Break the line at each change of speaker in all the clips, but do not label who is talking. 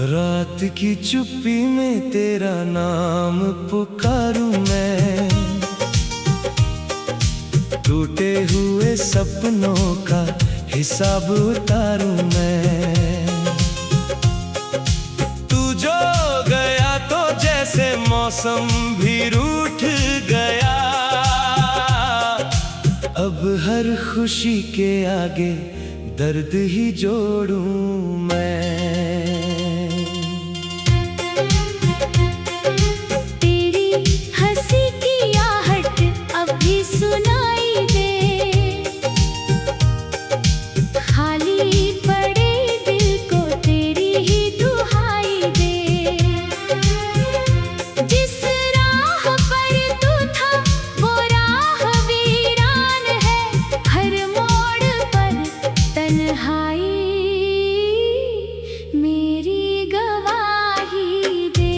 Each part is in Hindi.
रात की चुप्पी में तेरा नाम पुकारूं मैं, टूटे हुए सपनों का हिसाब उतारूं मैं। तू जो गया तो जैसे मौसम भी रूठ गया, अब हर खुशी के आगे दर्द ही जोड़ूं मैं।
तेरी हंसी की आहट अब भी सुनाई दे, खाली पड़े दिल को तेरी ही दुहाई दे। जिस राह पर तू था वो राह वीरान है, हर मोड़ पर तन्हाई मेरी गवाही दे।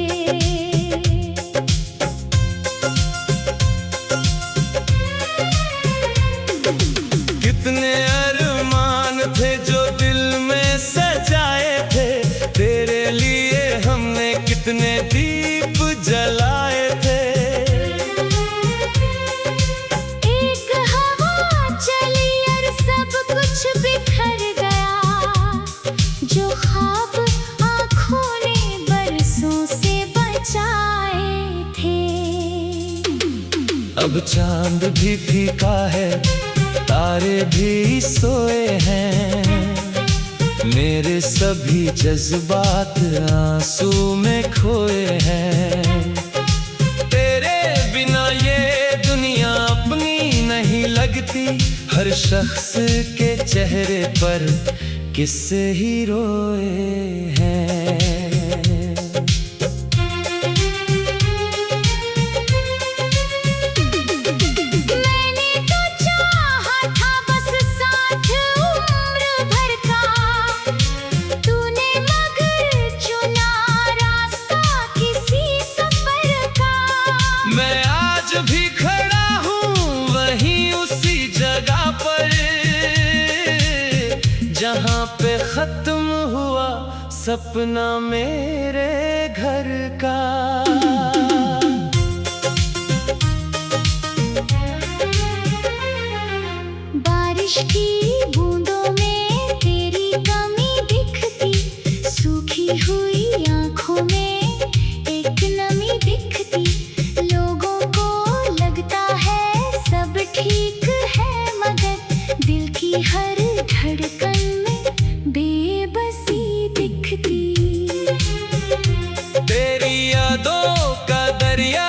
कितने अरमान थे जो दिल में सजाए थे, तेरे लिए हमने कितने दीप जलाए थे।
एक हवा चली और सब कुछ बिखर गया, जो ख्वाब आँखों ने बरसों से बचाए थे।
अब चांद भी फीका है, तारे भी सोए हैं, मेरे सभी जज्बात आंसू में खोए हैं। तेरे बिना ये दुनिया अपनी नहीं लगती, हर शख्स के चेहरे पर किस्से ही रोए हैं।
मैंने तो चाहा था बस साथ उम्र भर का, तूने मगर चुना रास्ता किसी सफर का।
मैं आज भी खड़ा हूँ वहीं उसी जगह पर, जहाँ पे खत्म हुआ सपना मेरे घर का।
बारिश की बूंदों में तेरी कमी दिखती, सूखी हुई आँखों में एक नमी दिखती। लोगों को लगता है सब ठीक है, मगर दिल की हर धड़कन में बेबसी दिखती।
तेरी यादों का दरिया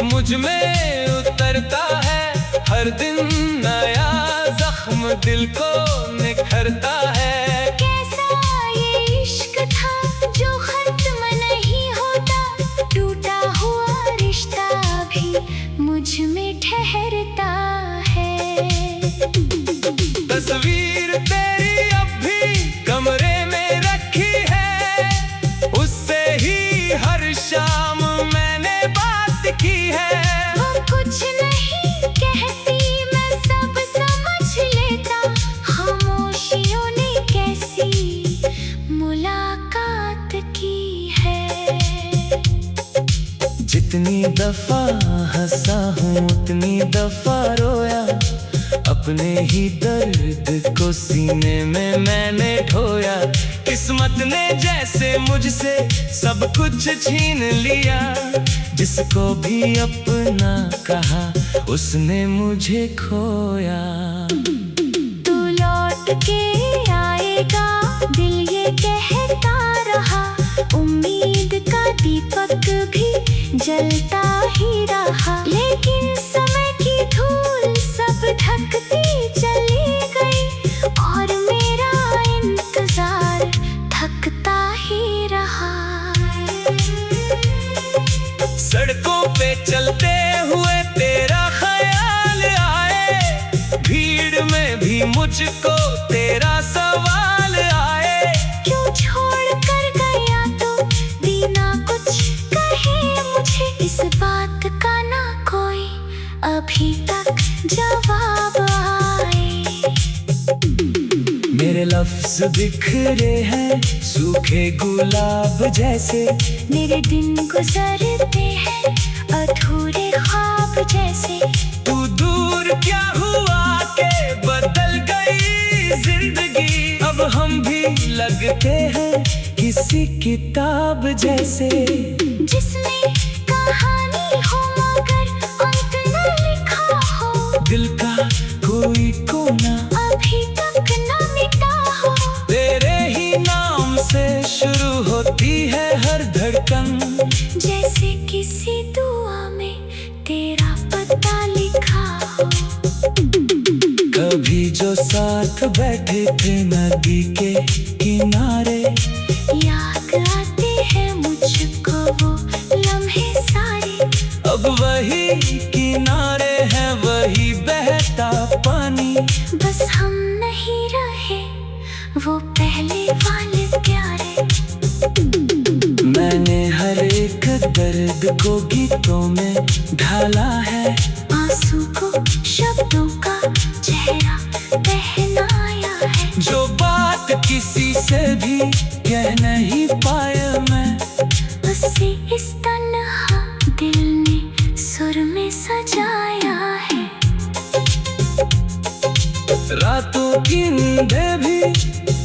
मुझ में उतरता है, हर दिन नया जख्म दिल को निखरता है।
कैसा ये इश्क था जो खत्म नहीं होता, टूटा हुआ रिश्ता भी मुझ में ठहरता है।
तस्वीर तेरी अब भी कमरे में रखी है, उससे ही हर शाम मैंने बात की है।
वो कुछ नहीं कहती मैं सब समझ लेता, खामोशियों ने कैसी मुलाकात की है।
जितनी दफा हंसा हूँ उतनी दफा रोया, अपने ही दर्द को सीने में मैंने ढोया। किस्मत ने जैसे मुझसे सब कुछ छीन लिया, जिसको भी अपना कहा उसने मुझे खोया।
तू लौट के आएगा दिल ये कहता रहा, उम्मीद का दीपक भी जलता ही रहा। लेकिन समय की धूल सब ढकती चली गई, और मेरा इंतजार थकता ही रहा।
सड़कों पे चलते हुए तेरा ख्याल आए, भीड़ में भी मुझको तेरा सवाल आए।
क्यों छोड़ कर गया तो बिना कुछ कहे मुझे, इस बात का ना कोई अभी तक जवाब आए।
मेरे लफ्ज बिखरे हैं, सूखे सूखे गुलाब जैसे
मेरे दिन गुजरते हैं अधूरे ख्वाब जैसे।
तू दूर क्या हुआ के बदल गई जिंदगी, अब हम भी लगते हैं किसी किताब जैसे।
जिसमें कहानी हो मगर अंत न लिखा हो, दिल
का कोई कोना
अभी तक न मिटा हो।
तेरे ही नाम से शुरू होती है हर धड़कन,
जैसे किसी दुआ में तेरा पता लिखा हो।
कभी जो साथ बैठे थे नदी के किनारे,
याद आते हैं मुझको वो लम्हे सारे।
अब वही किनारे हैं वही बहता पानी,
बस हम नहीं रहे वो पहले वाले प्यारे।
मैंने हर एक दर्द को गीतों में ढाला है,
आंसू को शब्दों का चेहरा पहनाया है।
जो बात किसी से भी कह नहीं पाया मैं,
उसे इस तन्हा दिल ने सुर में सजाया है।
रातों की नींदें भी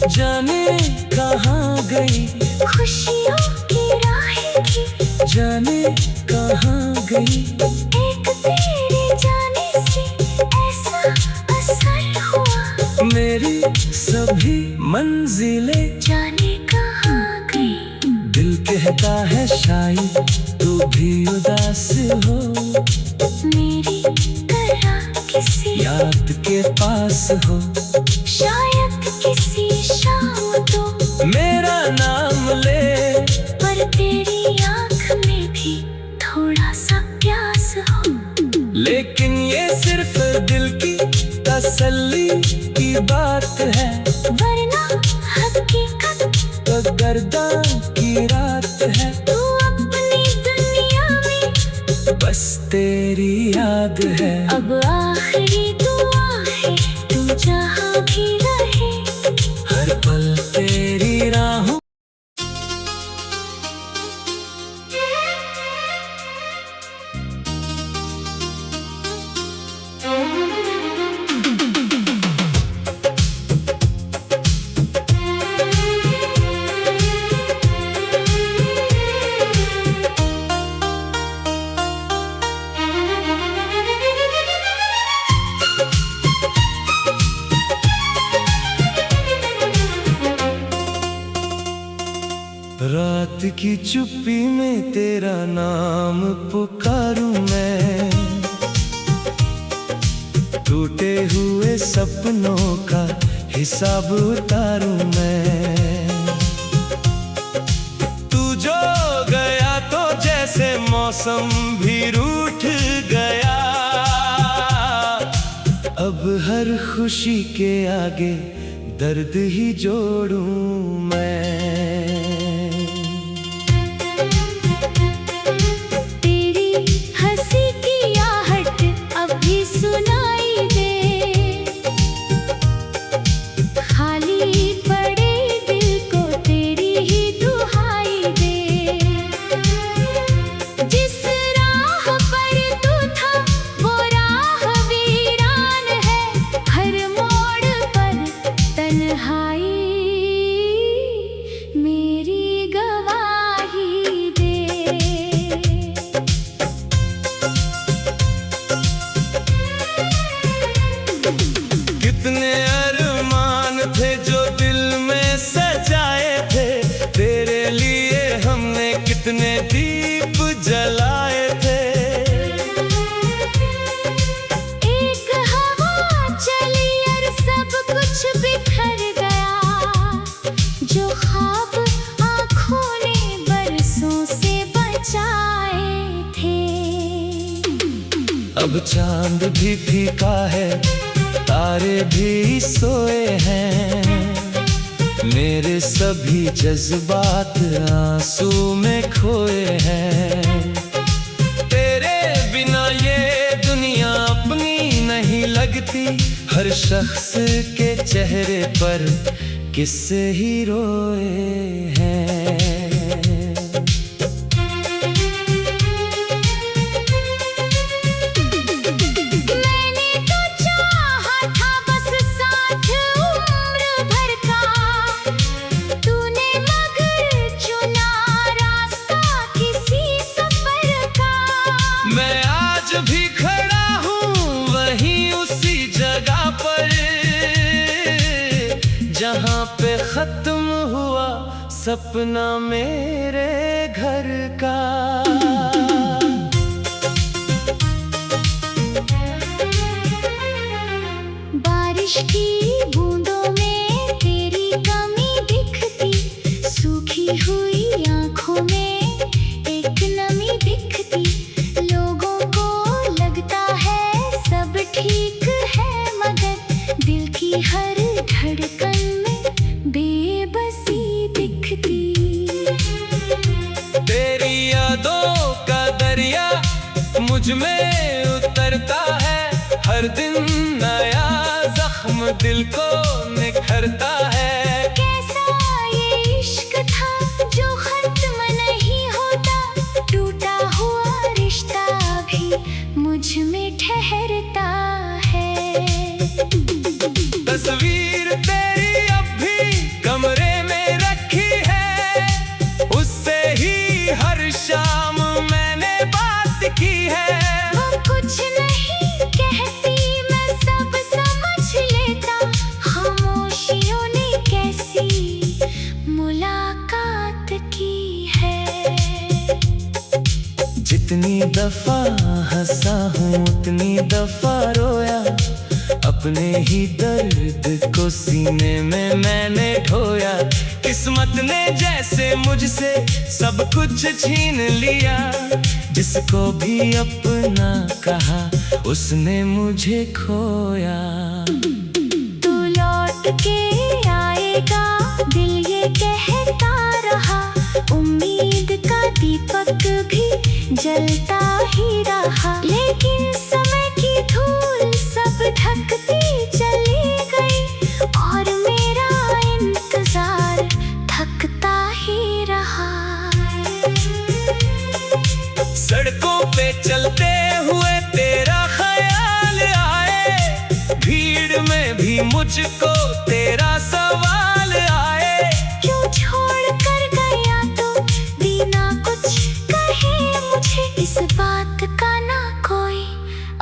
जाने कहाँ गई,
खुशियों की राहें भी
जाने कहाँ गई।
एक तेरे जाने से ऐसा असर हुआ,
मेरी सभी मंजिलें
जाने कहाँ गई।
दिल कहता है शायद तू भी उदास हो,
मेरी तरह किसी
याद के पास हो।
शायद किसी शाम तो
मेरा नाम ले,
पर तेरी आँख में भी थोड़ा सा प्यास हो।
लेकिन ये सिर्फ दिल की तसल्ली की बात है,
वरना हकीकत
तो गर्दा की रात है।
तू अपनी दुनिया में
बस तेरी याद है।
अब आखिरी दुआ है तू जहाँ भी रहे,
हर पल तेरी राहों रात की चुप्पी में तेरा नाम पुकारूं मैं, टूटे हुए सपनों का हिसाब उतारूं मैं। तू जो गया तो जैसे मौसम भी रूठ गया, अब हर खुशी के आगे दर्द ही जोड़ूं मैं।
तेरी हंसी की आहट अब भी सुनाई दे, खाली पड़े दिल को तेरी ही दुहाई दे। जिस राह पर तू था वो राह वीरान है, हर मोड़ पर तन्हाई मेरी गवाही दे।
कितने अरमान थे जो दिल में सजाए थे, तेरे लिए हमने कितने दीप जलाए थे।
एक हवा चली और सब कुछ बिखर गया, जो ख्वाब आँखों ने बरसों से बचाए थे।
अब चांद भी फीका है, तारे भी सोए हैं, मेरे सभी जज्बात आंसू में खोए हैं। तेरे बिना ये दुनिया अपनी नहीं लगती, हर शख्स के चेहरे पर किस्से ही रोए हैं। सपना मेरे घर का।
बारिश की बूंदों में तेरी कमी दिखती, सूखी हुई आंखों में एक नमी दिखती। लोगों को लगता है सब ठीक है, मगर दिल की हर धड़कन में बेबसी दिखती।
तेरी यादों का दरिया मुझ में उतरता है, हर दिन नया जख्म दिल को निखरता है।
कैसा ये इश्क था जो खत्म नहीं होता, टूटा हुआ रिश्ता भी मुझ में ठहरता है।
तस्वीर तेरी अब भी कमरे में रखी है, उससे ही हर शाम मैंने बात की है।
वो कुछ नहीं कहती, मैं सब समझ लेता, खामोशियों ने कैसी मुलाकात की है।
जितनी दफा हंसा हूँ उतनी दफा रोया, अपने ही दर्द को सीने में मैंने ढोया। किस्मत ने जैसे मुझसे सब कुछ छीन लिया, जिसको भी अपना कहा उसने मुझे खोया।
तू लौट के आएगा दिल ये कहता रहा, उम्मीद का दीपक भी जलता ही रहा। लेकिन समय की धूल सब ढकती चली गई, और मेरा इंतजार थकता ही रहा।
सड़कों पे चलते हुए तेरा ख्याल आए, भीड़ में भी मुझको तेरा सवाल आए।
क्यों छोड़ कर गया तो बिना कुछ कहे मुझे, इस बात का ना कोई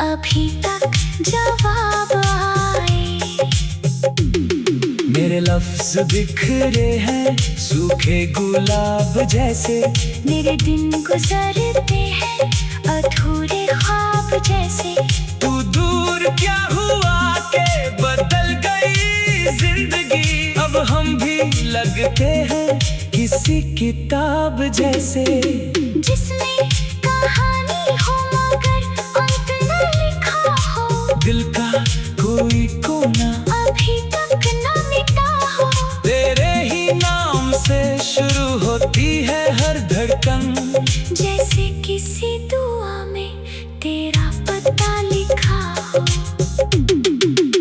अभी तक जवाब आए।
मेरे लफ्ज बिखरे हैं सूखे गुलाब जैसे,
मेरे दिन गुजरते हैं अधूरे ख्वाब जैसे।
तू दूर क्या हुआ के बदल गई जिंदगी, अब हम भी लगते हैं किसी किताब जैसे,
जिसमें कहानी हो मगर अंत न लिखा हो,
दिल का कोई कोना
अभी तक न मिटा हो।
तेरे ही नाम से शुरू होती है हर धड़कन,
जैसे किसी दुआ में तेरा पता लिखा हो।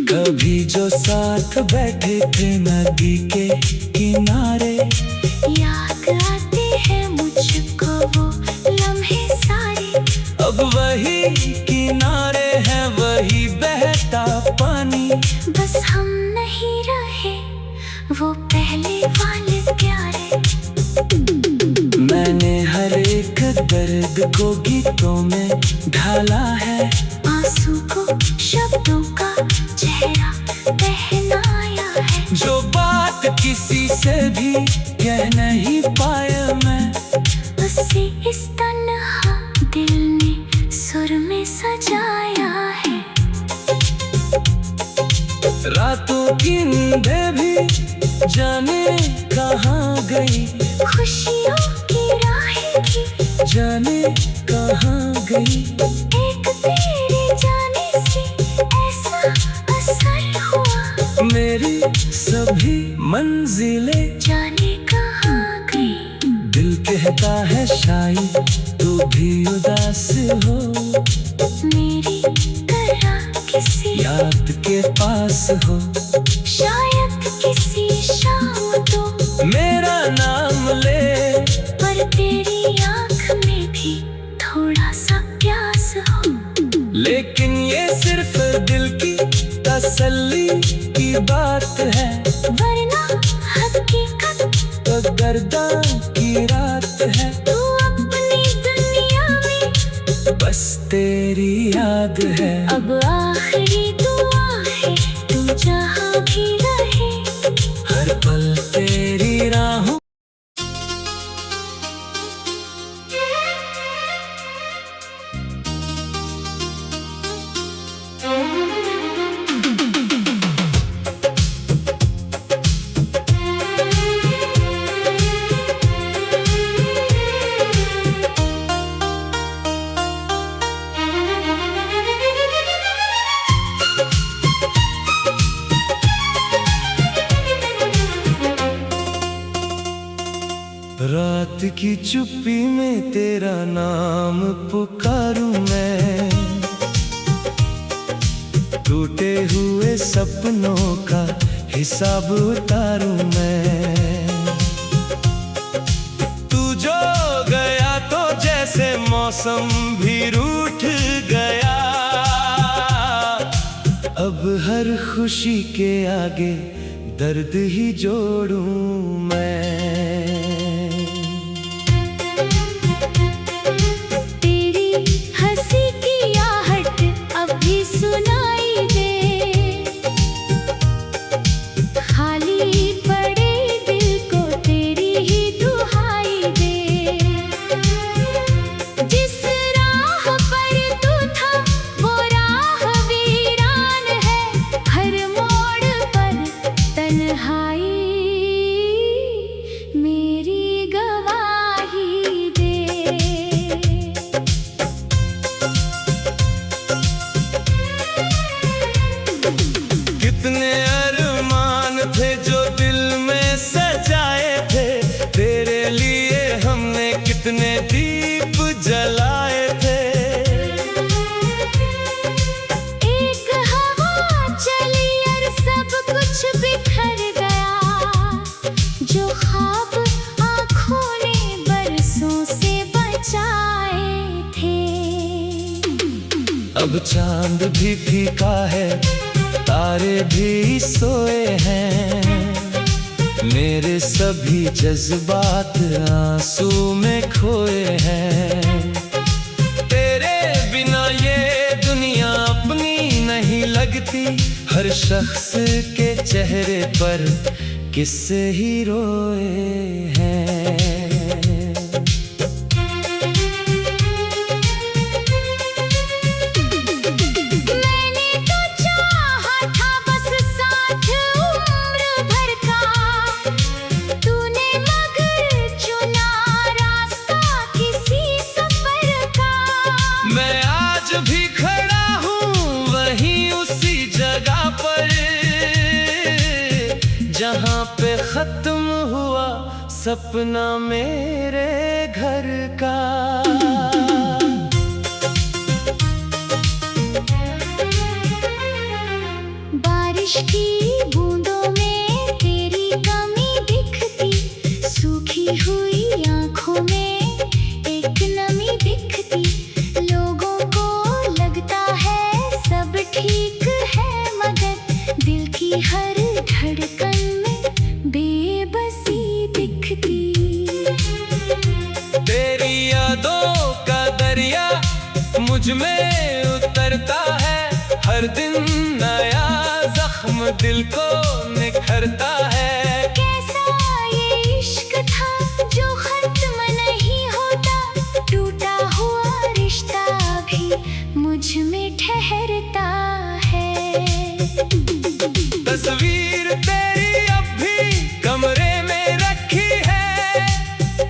कभी जो साथ बैठे थे नदी के किनारे,
याद आते हैं मुझको वो लम्हे सारे।
अब वही किनारे हैं वही बहता पानी,
बस हम नहीं रहे वो पहले वाले प्यारे।
मैंने हर एक दर्द को गीतों में ढाला है,
आंसू को शब्दों का चेहरा पहनाया है।
जो बात किसी से भी कह नहीं पाया मैं,
उसे इस तन्हा दिल ने सुर में सजाया है।
रातों की नींदें भी जाने कहाँ गई,
खुशियों की राहें भी
जाने कहाँ गई।
एक तेरे जाने से ऐसा असर हुआ,
मेरी सभी मंजिलें
जाने कहाँ गई।
दिल कहता है शायद तू भी उदास हो,
मेरी तरह किसी
याद के पास हो।
शायद किसी शाम तो
मेरा नाम ले,
पर तेरी आँख में भी थोड़ा सा प्यास हो।
लेकिन ये सिर्फ दिल की तसल्ली की बात है,
वरना हकीकत
तो गर्दा की रात है।
तू अपनी दुनिया में
बस तेरी याद है,
अब आखिरी दुआ है तू जहाँ भी रहे।
हर पल तेरी राहों रात की चुप्पी में तेरा नाम पुकारूं मैं, टूटे हुए सपनों का हिसाब उतारूं मैं। तू जो गया तो जैसे मौसम भी रूठ गया, अब हर खुशी के आगे दर्द ही जोड़ूं मैं।
तेरी हंसी की आहट अब भी सुनाई दे, खाली पड़े दिल को तेरी ही दुहाई दे। जिस राह पर तू था वो राह वीरान है, हर मोड़ पर तन्हाई मेरी गवाही दे।
कितने अरमान थे जो दिल में सजाए थे, तेरे लिए हमने कितने दीप जलाए थे।
एक हवा चली और सब कुछ बिखर गया, जो ख्वाब आँखों ने बरसों से बचाए थे।
अब चांद भी फीका है, तारे भी सोए हैं, मेरे सभी जज्बात आंसू में खोए हैं। तेरे बिना ये दुनिया अपनी नहीं लगती, हर शख्स के चेहरे पर किस्से ही रोए हैं।
मैंने तो चाहा था बस साथ उम्र भर का, तूने मगर चुना रास्ता किसी सफर का।
मैं आज भी खड़ा हूँ वहीं उसी जगह पर, जहाँ पे खत्म हुआ सपना मेरे घर का।
बारिश की बूंदों में तेरी कमी दिखती, सूखी हुई आँखों में एक नमी दिखती। लोगों को लगता है सब ठीक है, मगर दिल की हर धड़कन में बेबसी दिखती।
तेरी यादों का दरिया मुझ में उतरता है, हर दिन नया जख्म दिल को निखरता है।
कैसा ये इश्क था जो खत्म नहीं होता, टूटा हुआ रिश्ता भी मुझ में ठहरता है।
तस्वीर तेरी अब भी कमरे में रखी है,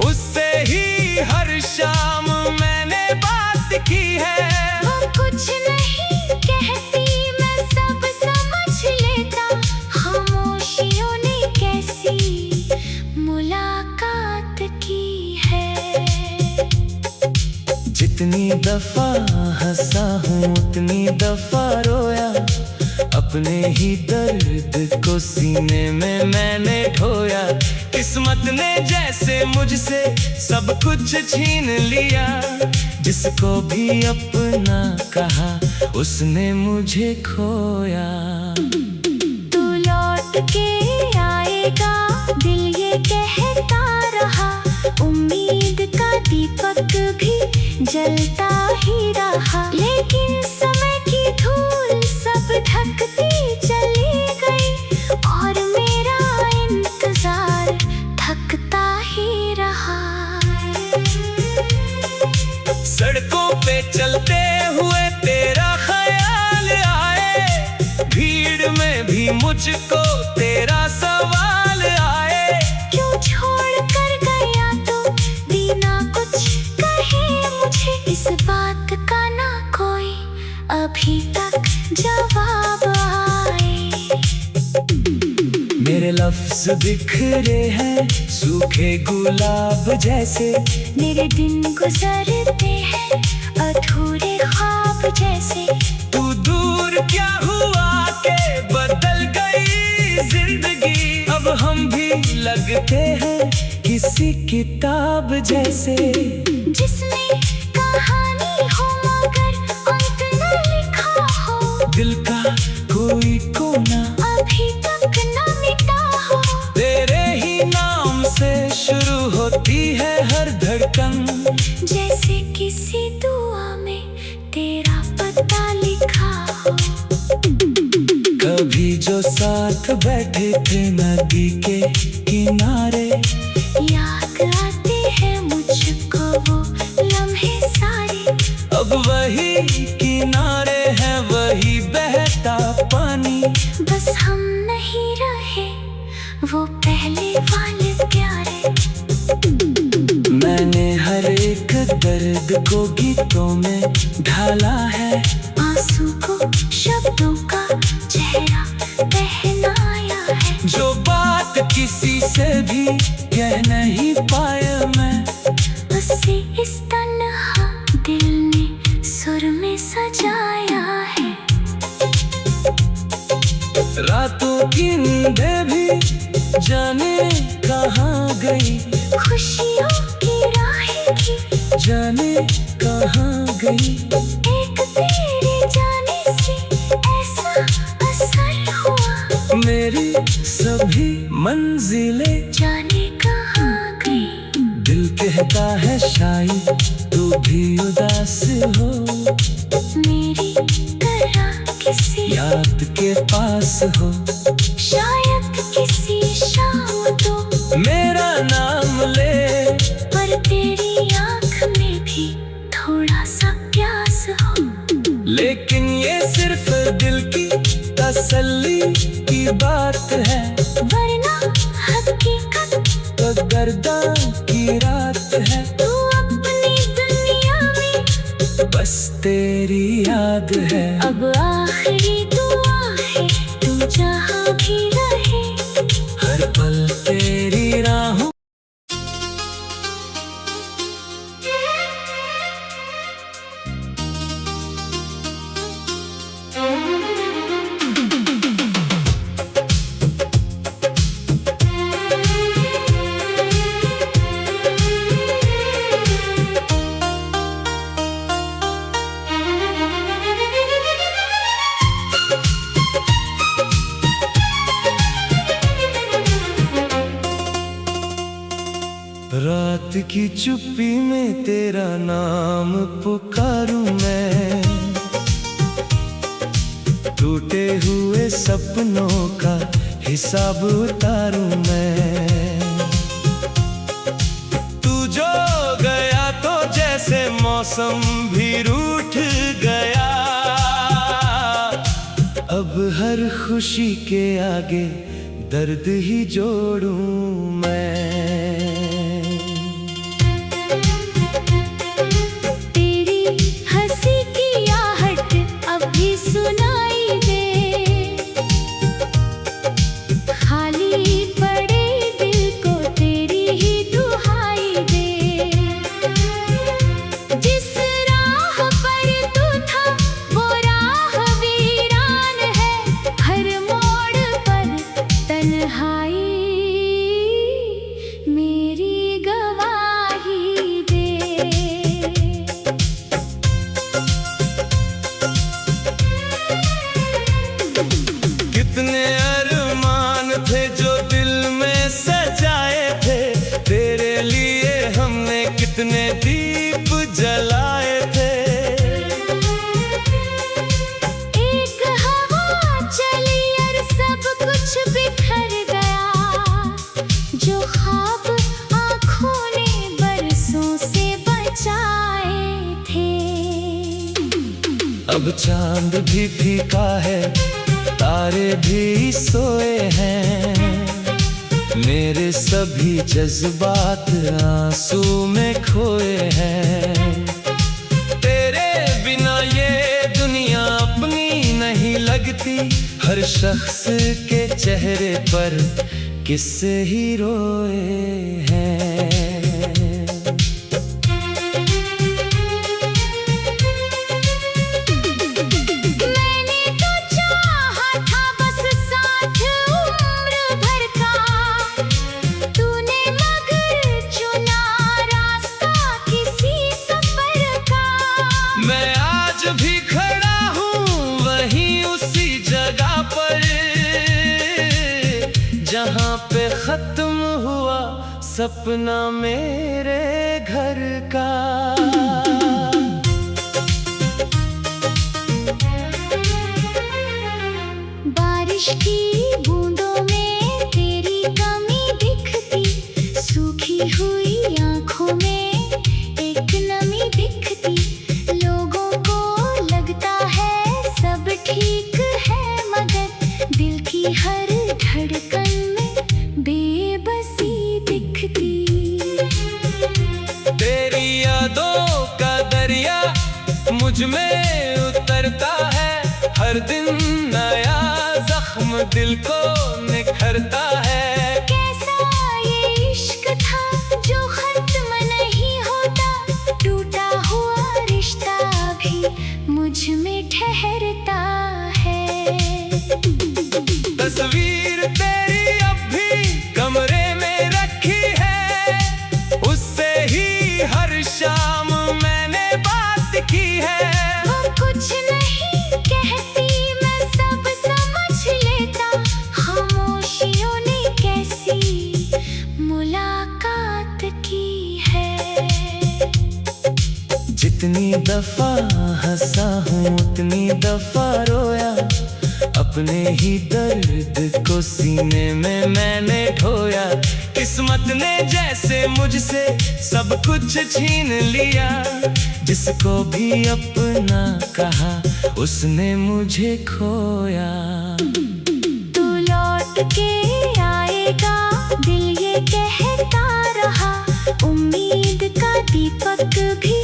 उससे ही हर शाम मैंने बात की है।
वो कुछ नहीं कहती मैं सब समझ लेता, खामोशियों ने कैसी मुलाकात की है।
जितनी दफा हंसा हूँ उतनी दफा रोया, अपने ही दर्द को सीने में मैंने ढोया। किस्मत ने जैसे मुझसे सब कुछ छीन लिया, जिसको भी अपना कहा उसने मुझे खोया।
तू लौट के आएगा दिल ये कहता रहा, उम्मीद का दीपक भी जलता ही रहा। लेकिन समय की धूल सब ढकती चली गई, और मेरा इंतजार थकता ही रहा।
सड़कों पे चलते हुए तेरा ख्याल आए, भीड़ में भी मुझको तेरा सवाल आए।
क्यों छोड़ कर गया तो बिना कुछ कहे मुझे, इस बात का ना कोई अभी तक जवाब आए।
मेरे लफ्ज बिखरे हैं सूखे गुलाब जैसे
मेरे दिन गुजरते हैं अधूरे ख्वाब जैसे।
तू दूर क्या हुआ के बदल गई जिंदगी, अब हम भी लगते हैं किसी किताब जैसे।
जिसमें कहानी हो मगर अंत न लिखा हो,
दिल का कोई कोना
अभी तक न मिटा हो।
तेरे ही नाम से शुरू होती है हर धड़कन,
जैसे किसी दुआ में तेरा पता लिखा हो।
कभी जो साथ बैठे थे नदी के किनारे,
याद आते हैं मुझको वो लम्हे सारे।
अब वही किनारे हैं वही बहता पानी,
बस हम नहीं रहे वो पहले वाले प्यारे।
मैंने हर एक दर्द को गीतों में ढाला है,
आंसू को शब्दों का चेहरा पहनाया है।
जो बात किसी से भी कह नहीं पाया मैं,
उसे इस तन्हा दिल ने सुर में सजाया है।
रातों की नींदें भी जाने कहाँ गई,
खुशियों की राहें भी
जाने कहाँ गई।
एक तेरे जाने से ऐसा असर हुआ,
मेरी सभी मंजिलें
जाने कहाँ गई।
दिल कहता है शायद तू भी उदास हो,
मेरी तरह किसी
याद के पास हो।
शायद किसी शाम तो
मेरा नाम ले,
पर तेरी आँख में भी थोड़ा सा प्यास हो।
लेकिन ये सिर्फ दिल की तसल्ली की बात है,
वरना हकीकत
तो गर्दा की रात है।
तू अपनी दुनिया में
बस तेरी याद है,
अब आखिरी दुआ है तू जहाँ भी रहे।
हर पल तेरी राहों। रात की चुप्पी में तेरा नाम पुकारूं मैं, टूटे हुए सपनों का हिसाब उतारूं मैं। तू जो गया तो जैसे मौसम भी रूठ गया, अब हर खुशी के आगे दर्द ही जोड़ूं मैं।
सुनाई दे, खाली पड़े दिल को तेरी ही दुहाई दे। जिस राह पर तू था वो राह वीरान है, हर मोड़ पर तन्हाई मेरी गवाही दे।
कितने अरमान थे जो दिल में सजाए थे, तेरे लिए हमने कितने दीप जलाए थे।
एक हवा चली और सब कुछ बिखर गया, जो ख्वाब आँखों ने बरसों से बचाए थे।
अब चांद भी फीका है, तारे भी सोए हैं, मेरे सभी जज्बात आंसू में खोए हैं। तेरे बिना ये दुनिया अपनी नहीं लगती, हर शख्स के चेहरे पर किससे ही रोए हैं।
मैंने तो चाहा था बस साथ उम्र भर का, तूने मगर चुना रास्ता किसी सफर का।
मैं आज भी खड़ा हूँ वहीं उसी जगह पर, जहाँ पे खत्म हुआ सपना मेरे घर का।
बारिश की बूंदों में तेरी कमी दिखती, सूखी हुई आंखों में एक नमी दिखती। लोगों को लगता है सब ठीक है, मगर दिल की हर धड़कन में बेबसी दिखती।
तेरी यादों का दरिया मुझ में उतरता है, हर दिन नया जख्म दिल को निखरता है।
कैसा ये इश्क था जो खत्म नहीं होता, टूटा हुआ रिश्ता भी मुझ में ठहरता है।
तस्वीर तेरी अब भी कमरे में रखी है, उससे ही हर शाम मैंने बात की है।
वो कुछ नहीं कहती मैं सब समझ लेता, खामोशियों ने कैसी मुलाकात की है।
जितनी दफा हंसा हूँ उतनी दफा रोया, अपने ही दर्द को सीने में मैंने ढोया। किस्मत ने जैसे मुझसे सब कुछ छीन लिया, जिसको भी अपना कहा उसने मुझे खोया।
तू लौट के आएगा दिल ये कहता रहा, उम्मीद का दीपक भी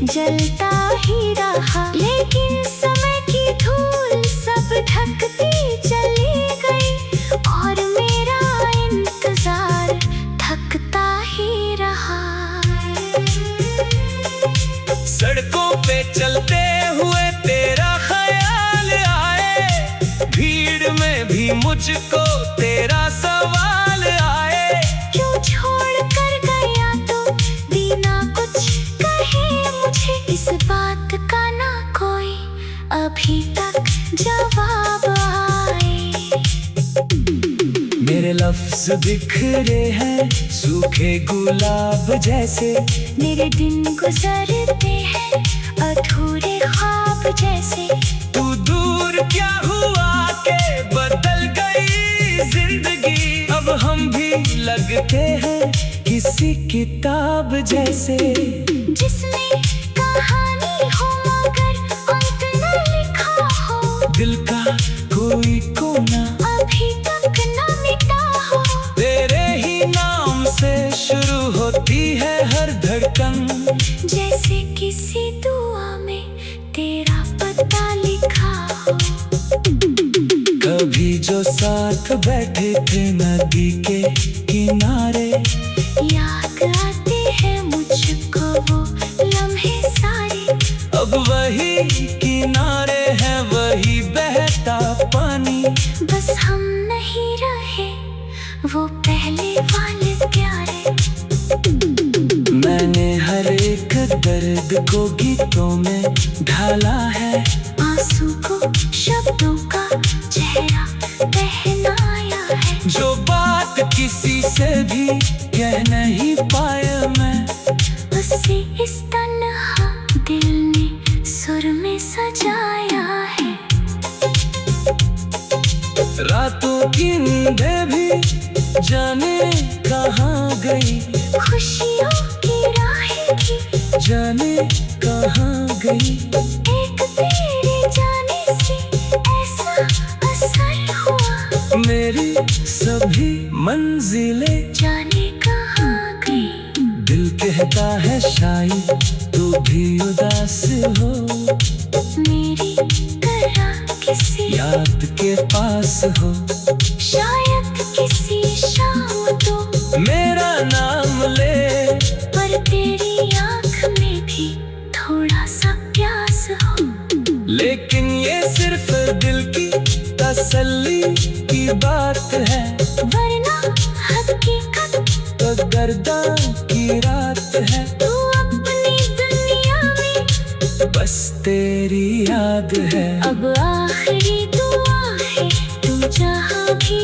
जलता ही रहा। लेकिन समय की धूल सब ढकती चली गई, और मेरा इंतजार थकता ही रहा।
सड़कों पे चलते हुए तेरा ख्याल आए, भीड़ में भी मुझको तेरा सवाल आए।
क्यों छोड़ कर गया तो बिना कुछ कहे मुझे, इस बात का ना कोई अभी तक जवाब आए।
मेरे लफ्ज बिखरे हैं सूखे गुलाब जैसे,
मेरे दिन गुजरते हैं अधूरे ख्वाब जैसे।
तू दूर क्या हुआ के बदल गई जिंदगी, अब हम भी लगते हैं किसी किताब जैसे।
जिसमें कहानी हो मगर अंत न लिखा हो,
दिल का कोई कोना
अभी तक न मिटा हो।
तेरे ही नाम से शुरू होती है हर धड़कन,
जैसे किसी दुआ में तेरा पता लिखा हो।
कभी जो साथ बैठे थे नदी के किनारे,
याद आते हैं मुझको वो लम्हे सारे।
अब वही किनारे हैं वही बहता पानी,
बस हम नहीं रहे वो पहले वाले प्यारे।
मैंने हर एक दर्द को गीतों में ढाला है,
आंसू को शब्दों का चेहरा पहनाया है।
जो बात किसी से भी कह नहीं पाया मैं,
उसे इस तन्हा दिल ने सुर में सजाया है।
रातों की नींदें भी जाने कहाँ गई,
खुशियों की राहें भी
जाने कहाँ गई।
एक तेरे जाने से ऐसा असर हुआ,
मेरी सभी मंजिलें
जाने कहाँ गई।
दिल कहता है शायद तू भी उदास हो,
मेरी तरह किसी
याद के पास हो।
शायद किसी शाम
ये दिल की तसल्ली की बात है,
वरना हकीकत
तो गर्दा की रात है।
तू अपनी दुनिया में
बस तेरी याद है।
अब आखिरी दुआ है, तू जहाँ भी